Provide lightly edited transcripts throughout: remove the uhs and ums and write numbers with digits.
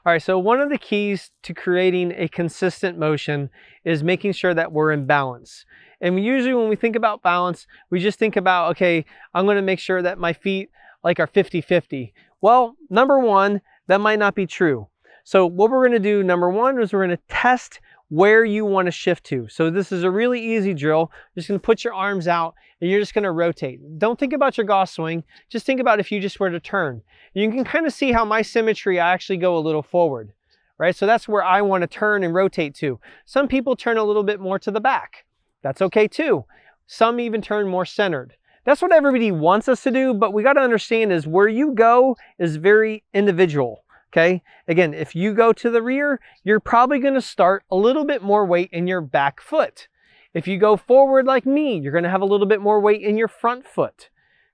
All right, so one of the keys to creating a consistent motion is making sure that we're in balance. And usually when we think about balance, we just think about, okay, I'm gonna make sure that my feet like are 50-50. Well, number one, that might not be true. So what we're gonna do, number one, is we're gonna test where you wanna shift to. So this is a really easy drill. You're just gonna put your arms out and you're just gonna rotate. Don't think about your golf swing. Just think about if you just were to turn. You can kind of see how my symmetry, I actually go a little forward, right? So that's where I wanna turn and rotate to. Some people turn a little bit more to the back. That's okay too. Some even turn more centered. That's what everybody wants us to do, but we gotta understand is where you go is very individual. Okay, again, if you go to the rear, you're probably going to start a little bit more weight in your back foot. If you go forward like me, you're going to have a little bit more weight in your front foot.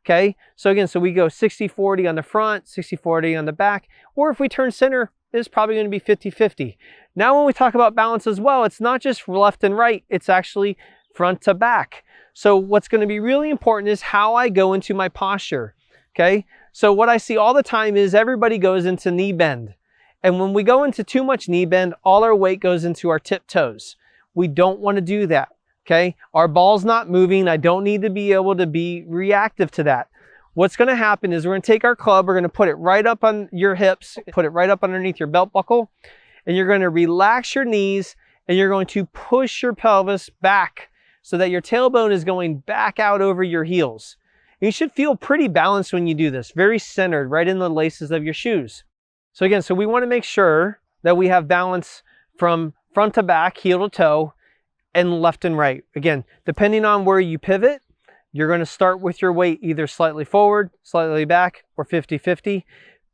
Okay, so again, so we go 60-40 on the front, 60-40 on the back, or if we turn center, it's probably going to be 50-50. Now when we talk about balance as well, it's not just left and right, it's actually front to back. So what's going to be really important is how I go into my posture. Okay, so what I see all the time is everybody goes into knee bend. And when we go into too much knee bend, all our weight goes into our tip toes. We don't want to do that. Okay, our ball's not moving. I don't need to be able to be reactive to that. What's going to happen is we're going to take our club, we're going to put it right up on your hips, put it right up underneath your belt buckle, and you're going to relax your knees and you're going to push your pelvis back so that your tailbone is going back out over your heels. You should feel pretty balanced when you do this, very centered right in the laces of your shoes. So again, so we want to make sure that we have balance from front to back, heel to toe, and left and right. Again, depending on where you pivot, you're going to start with your weight either slightly forward, slightly back, or 50-50.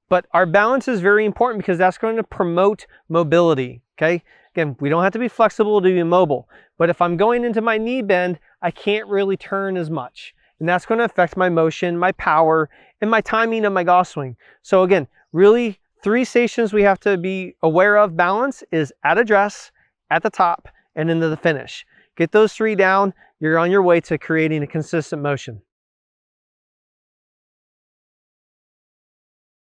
But our balance is very important because that's going to promote mobility, okay? Again, we don't have to be flexible to be mobile, but if I'm going into my knee bend, I can't really turn as much. And that's going to affect my motion, my power, and my timing of my golf swing. So again, really 3 stations we have to be aware of. Balance is at address, at the top, and into the finish. Get those 3 down, you're on your way to creating a consistent motion.